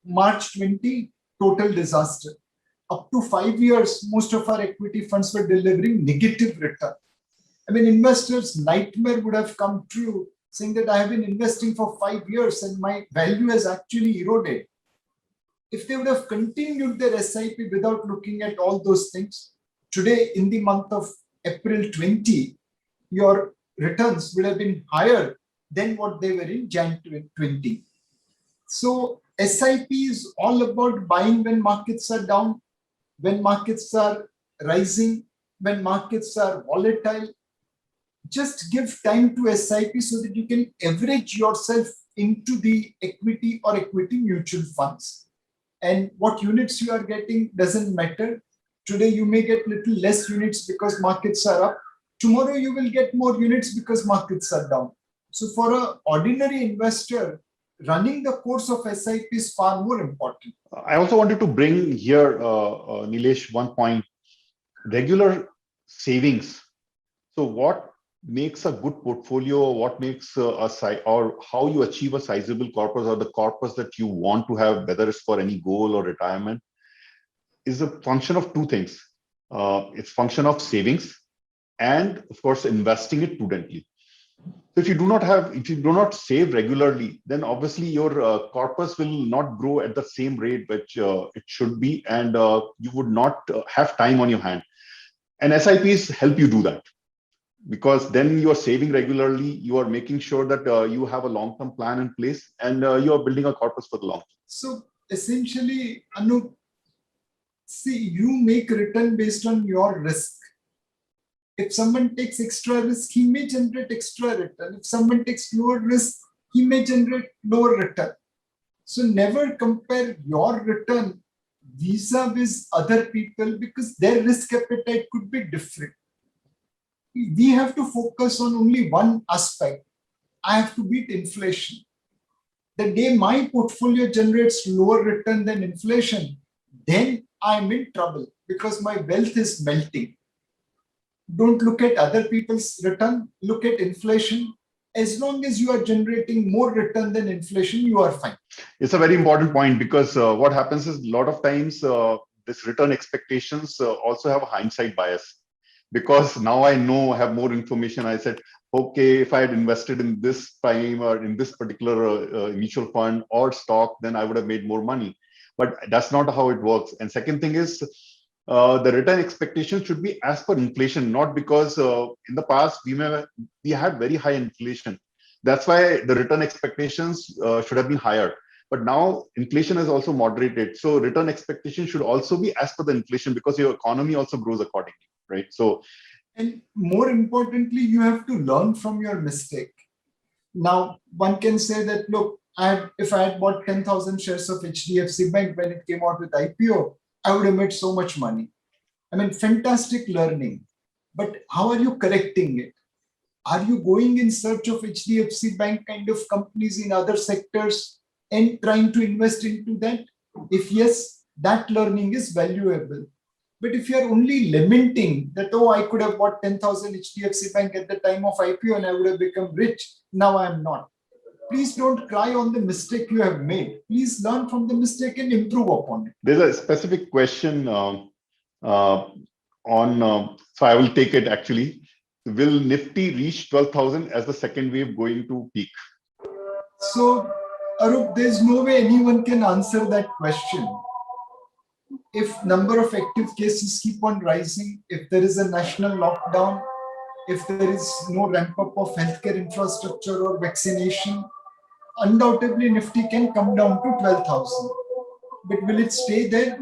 March 20, total disaster. Up to 5 years, most of our equity funds were delivering negative return. I mean, investors' nightmare would have come true, saying that I have been investing for 5 years and my value has actually eroded. If they would have continued their SIP without looking at all those things, today in the month of April 20, your returns would have been higher than what they were in Jan 20. So SIP is all about buying when markets are down, when markets are rising, when markets are volatile. Just give time to SIP so that you can average yourself into the equity or equity mutual funds. And what units you are getting doesn't matter. Today you may get little less units because markets are up. Tomorrow you will get more units because markets are down. So for an ordinary investor, running the course of SIP is far more important. I also wanted to bring here, Nilesh, one point: regular savings. So what makes a good portfolio? What makes or how you achieve a sizable corpus, or the corpus that you want to have, whether it's for any goal or retirement, is a function of two things. It's function of savings and, of course, investing it prudently. So if you do not save regularly, then obviously your corpus will not grow at the same rate which it should be, and you would not have time on your hand. And SIPs help you do that, because then you are saving regularly, you are making sure that you have a long-term plan in place, and you are building a corpus for the long term. So essentially, Anup, see, you make return based on your risk. If someone takes extra risk, he may generate extra return. If someone takes lower risk, he may generate lower return. So never compare your return vis-a-vis other people, because their risk appetite could be different. We have to focus on only one aspect. I have to beat inflation. The day my portfolio generates lower return than inflation, then I'm in trouble because my wealth is melting. Don't look at other people's return, look at inflation. As long as you are generating more return than inflation, you are fine. It's a very important point, because what happens is, a lot of times this return expectations also have a hindsight bias. Because now I know, I have more information. I said, okay, if I had invested in this time or in this particular mutual fund or stock, then I would have made more money. But that's not how it works. And second thing is, the return expectation should be as per inflation, not because in the past we had very high inflation. That's why the return expectations should have been higher. But now inflation is also moderated. So return expectation should also be as per the inflation, because your economy also grows accordingly, right? So, and more importantly, you have to learn from your mistake. Now, one can say that, look, if I had bought 10,000 shares of HDFC Bank when it came out with IPO, I would have made so much money. I mean, fantastic learning. But how are you correcting it? Are you going in search of HDFC Bank kind of companies in other sectors and trying to invest into that? If yes, that learning is valuable. But if you are only lamenting that, oh, I could have bought 10,000 HDFC Bank at the time of IPO and I would have become rich, now I am not. Please don't cry on the mistake you have made. Please learn from the mistake and improve upon it. There's a specific question so I will take it actually. Will Nifty reach 12,000 as the second wave going to peak? So, Arup, there's no way anyone can answer that question. If number of active cases keep on rising, if there is a national lockdown, if there is no ramp up of healthcare infrastructure or vaccination, undoubtedly Nifty can come down to 12,000. But will it stay there?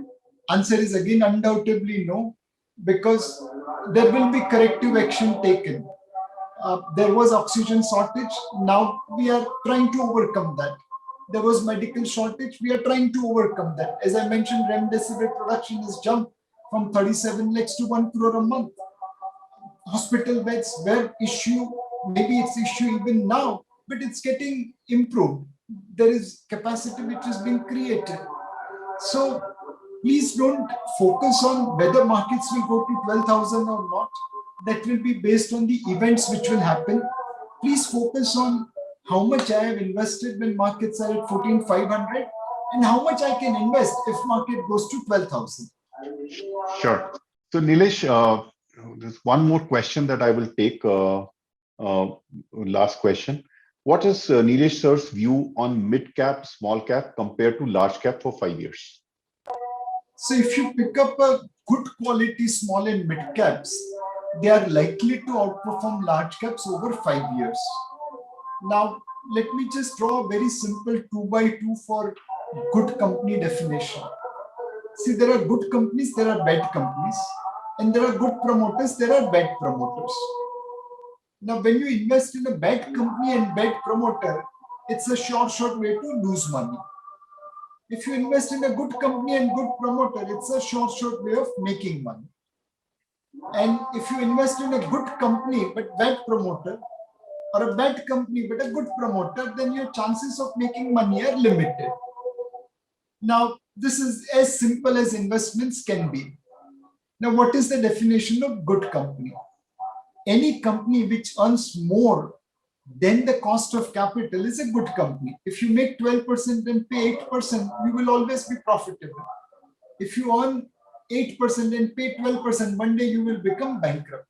Answer is again undoubtedly no, because there will be corrective action taken. There was oxygen shortage. Now we are trying to overcome that. There was medical shortage. We are trying to overcome that. As I mentioned, remdesivir production has jumped from 37 lakhs to 1 crore a month. Hospital beds were issue, maybe it's issue even now, but it's getting improved. There is capacity which is being created. So please don't focus on whether markets will go to 12,000 or not. That will be based on the events which will happen. Please focus on how much I have invested when markets are at 14,500 and how much I can invest if market goes to 12,000. Sure. So Nilesh, there's one more question that I will take. Last question. What is Nilesh sir's view on mid cap, small cap compared to large cap for 5 years? So if you pick up a good quality small and mid caps, they are likely to outperform large caps over 5 years. Now, let me just draw a very simple 2x2 for good company definition. See, there are good companies, there are bad companies, and there are good promoters, there are bad promoters. Now, when you invest in a bad company and bad promoter, it's a short way to lose money. If you invest in a good company and good promoter, it's a short way of making money. And if you invest in a good company but bad promoter, or a bad company but a good promoter, then your chances of making money are limited. Now, this is as simple as investments can be. Now, what is the definition of good company? Any company which earns more than the cost of capital is a good company. If you make 12% and pay 8%, you will always be profitable. If you earn 8% and pay 12%, one day you will become bankrupt.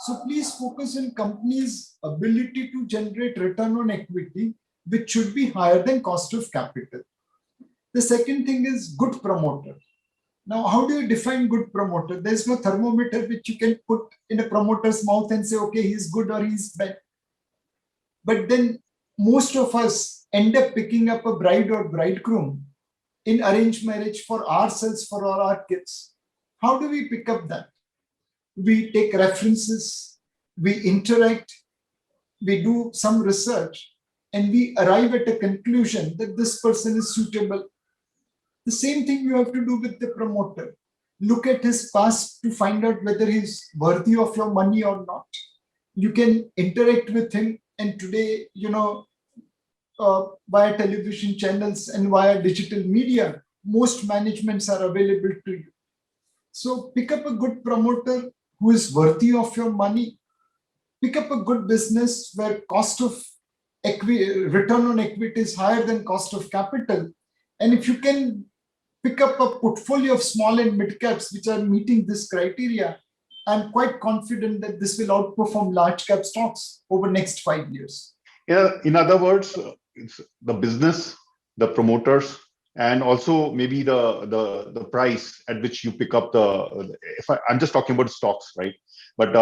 So please focus on companies' ability to generate return on equity, which should be higher than cost of capital. The second thing is good promoter. Now, how do you define good promoter? There's no thermometer which you can put in a promoter's mouth and say, okay, he's good or he's bad. But then most of us end up picking up a bride or bridegroom in arranged marriage for ourselves, for our kids. How do we pick up that? We take references, we interact, we do some research, and we arrive at a conclusion that this person is suitable. The same thing you have to do with the promoter. Look at his past to find out whether he's worthy of your money or not. You can interact with him, and today, via television channels and via digital media, most managements are available to you. So pick up a good promoter who is worthy of your money. Pick up a good business where cost of return on equity is higher than cost of capital. And if you can pick up a portfolio of small and mid caps which are meeting this criteria, I'm quite confident that this will outperform large cap stocks over next 5 years. Yeah, in other words, it's the business, the promoters, and also maybe the price at which you pick up I'm just talking about stocks, right? But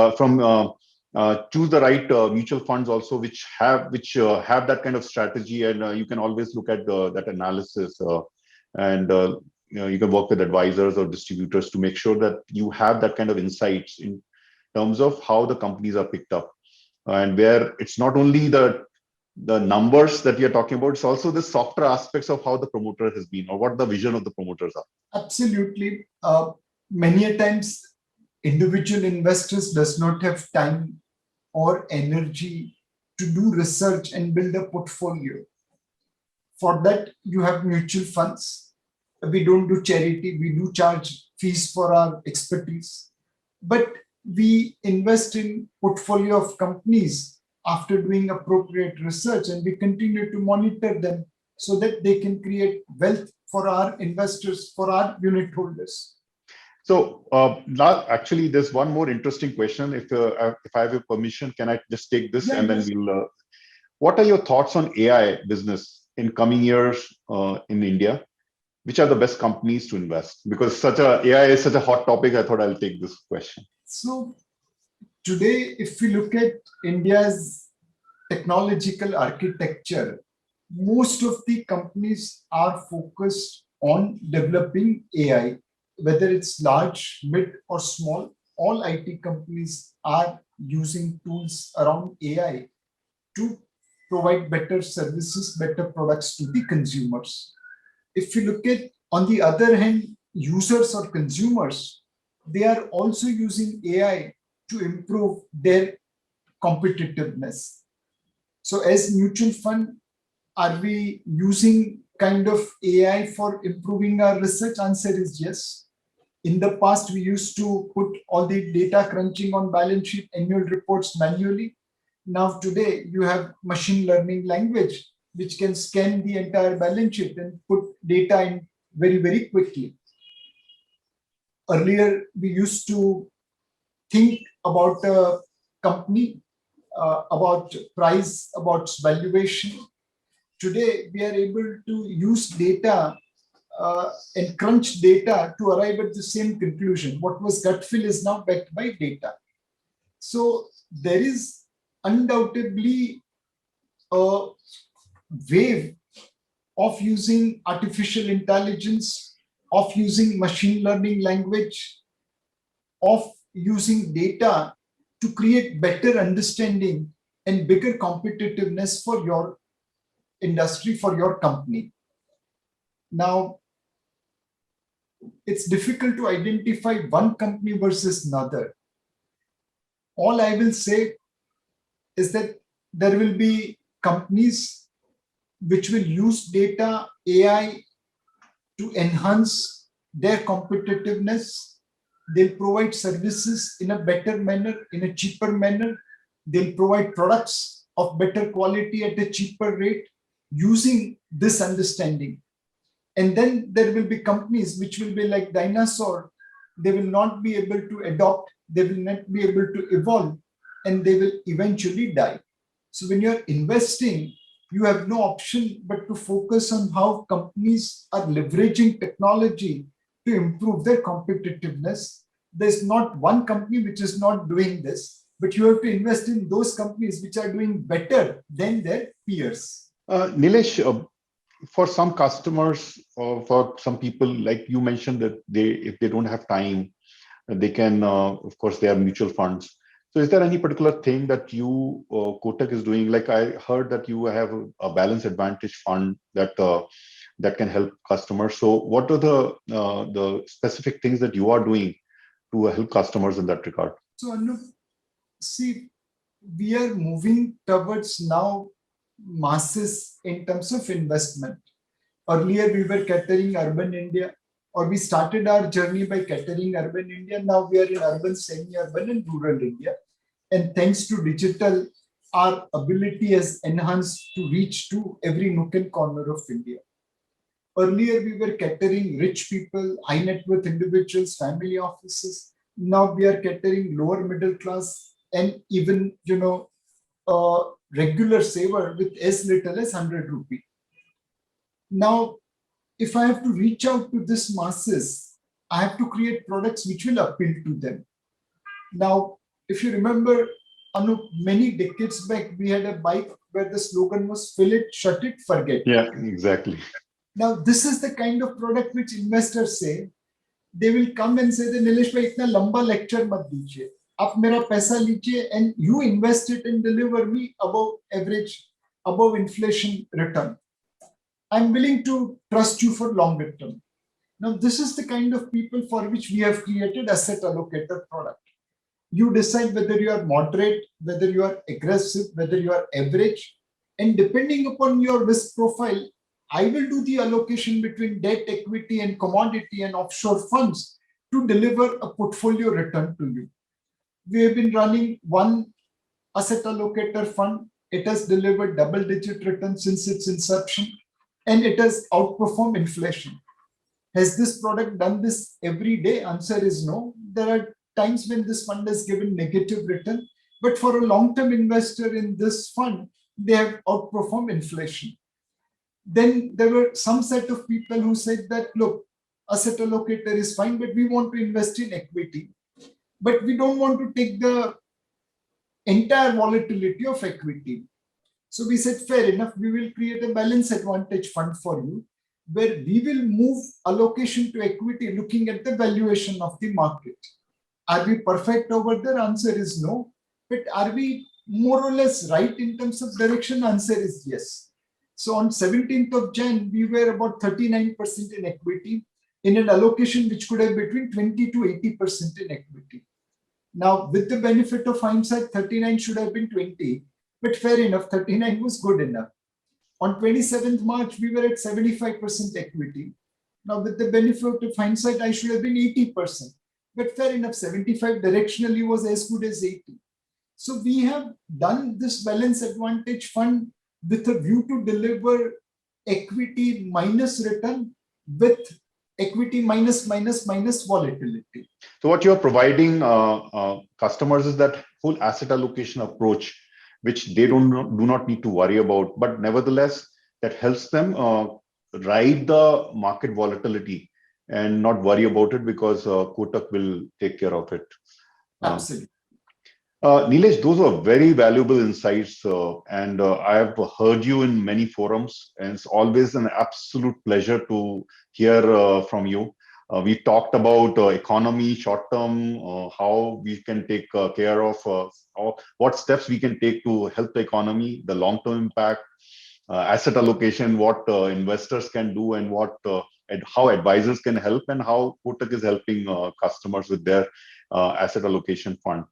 choose the right mutual funds also which have that kind of strategy, and you can always look at that analysis, and you can work with advisors or distributors to make sure that you have that kind of insights in terms of how the companies are picked up, and where it's not only the numbers that you're talking about, it's also the softer aspects of how the promoter has been or what the vision of the promoters are. Absolutely. Many a times individual investors does not have time or energy to do research and build a portfolio. For that, you have mutual funds. We don't do charity. We do charge fees for our expertise. But we invest in portfolio of companies after doing appropriate research, and we continue to monitor them so that they can create wealth for our investors, for our unit holders. So actually, there's one more interesting question. If I have your permission, can I just take this? Yeah, and then we'll. What are your thoughts on AI business in coming years in India? Which are the best companies to invest? Because AI is such a hot topic, I thought I'll take this question. So today, if we look at India's technological architecture, most of the companies are focused on developing AI, whether it's large, mid, or small. All IT companies are using tools around AI to provide better services, better products to the consumers. If you look at, on the other hand, users or consumers, they are also using AI to improve their competitiveness. So as mutual fund, are we using kind of AI for improving our research? Answer is yes. In the past, we used to put all the data crunching on balance sheet annual reports manually. Now today, you have machine learning language, which can scan the entire balance sheet and put data in very, very quickly. Earlier, we used to think about a company, about price, about valuation. Today, we are able to use data and crunch data to arrive at the same conclusion. What was gut feel is now backed by data. So there is undoubtedly a wave of using artificial intelligence, of using machine learning language, of using data to create better understanding and bigger competitiveness for your industry, for your company. Now, it's difficult to identify one company versus another. All I will say is that there will be companies which will use data, AI to enhance their competitiveness. They'll provide services in a better manner, in a cheaper manner. They'll provide products of better quality at a cheaper rate using this understanding. And then there will be companies which will be like dinosaur. They will not be able to adopt, they will not be able to evolve, and they will eventually die. So when you're investing, you have no option but to focus on how companies are leveraging technology to improve their competitiveness. There's not one company which is not doing this, but you have to invest in those companies which are doing better than their peers. Nilesh, for some customers or for some people, like you mentioned that if they don't have time, they can, of course, they are mutual funds. So is there any particular thing that you, Kotak is doing? Like I heard that you have a balance advantage fund that can help customers. So what are the specific things that you are doing to help customers in that regard? So Anup, see, we are moving towards now masses in terms of investment. Earlier, we were catering urban India, or we started our journey by catering urban India. Now we are in urban, semi-urban, and rural India. And thanks to digital, our ability has enhanced to reach to every nook and corner of India. Earlier, we were catering rich people, high net worth individuals, family offices. Now we are catering lower middle class and even, regular saver with as little as 100 rupee. Now, if I have to reach out to this masses, I have to create products which will appeal to them. Now, if you remember, Anup, many decades back, we had a bike where the slogan was fill it, shut it, forget. Yeah, exactly. Now, this is the kind of product which investors say. They will come and say, Nilesh bhai, itna lamba lecture mat dijiye. Aap mera paisa lijiye and you invest it and deliver me above average, above inflation return. I'm willing to trust you for longer term. Now, this is the kind of people for which we have created asset allocator product. You decide whether you are moderate, whether you are aggressive, whether you are average. And depending upon your risk profile, I will do the allocation between debt, equity, and commodity and offshore funds to deliver a portfolio return to you. We have been running one asset allocator fund. It has delivered double-digit returns since its inception, and it has outperformed inflation. Has this product done this every day? Answer is no. There are times when this fund has given negative return, but for a long-term investor in this fund, they have outperformed inflation. Then there were some set of people who said that, look, asset allocator is fine, but we want to invest in equity, but we don't want to take the entire volatility of equity. So we said, fair enough, we will create a balance advantage fund for you, where we will move allocation to equity looking at the valuation of the market. Are we perfect over there? Answer is no. But are we more or less right in terms of direction? Answer is yes. So on 17th of Jan, we were about 39% in equity. in an allocation which could have between 20 to 80% in equity. Now, with the benefit of hindsight, 39 should have been 20, but fair enough, 39 was good enough. On 27th March, we were at 75% equity. Now, with the benefit of hindsight, I should have been 80%, but fair enough, 75 directionally was as good as 80. So we have done this balance advantage fund with a view to deliver equity minus return with equity minus volatility. So what you're providing customers is that full asset allocation approach, which they do not need to worry about, but nevertheless, that helps them ride the market volatility and not worry about it because Kotak will take care of it. Absolutely. Nilesh, those are very valuable insights, and I have heard you in many forums, and it's always an absolute pleasure to hear from you. We talked about economy, short term, how we can take care of what steps we can take to help the economy, the long term impact, asset allocation, what investors can do, and how advisors can help, and how Kotak is helping customers with their asset allocation fund.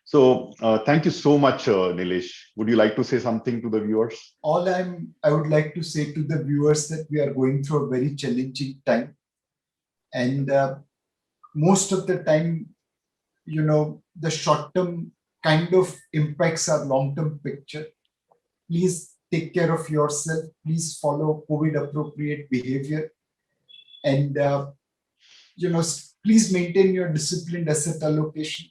So thank you so much, Nilesh. Would you like to say something to the viewers? I would like to say to the viewers that we are going through a very challenging time. And most of the time, the short-term kind of impacts our long-term picture. Please take care of yourself. Please follow COVID-appropriate behavior. And, please maintain your disciplined asset allocation.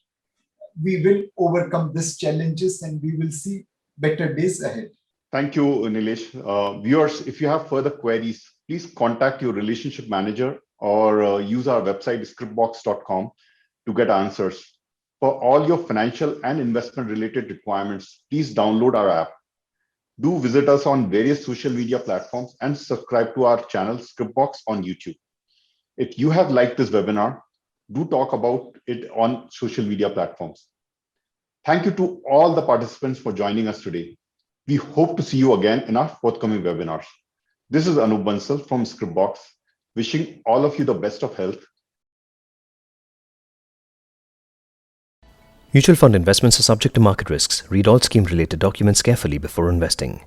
We will overcome these challenges and we will see better days ahead. Thank you, Nilesh. Viewers, if you have further queries, please contact your relationship manager or use our website, scriptbox.com, to get answers. For all your financial and investment related requirements, please download our app. Do visit us on various social media platforms and subscribe to our channel, Scriptbox, on YouTube. If you have liked this webinar, do talk about it on social media platforms. Thank you to all the participants for joining us today. We hope to see you again in our forthcoming webinars. This is Anup Bansal from Scriptbox, wishing all of you the best of health. Mutual fund investments are subject to market risks. Read all scheme-related documents carefully before investing.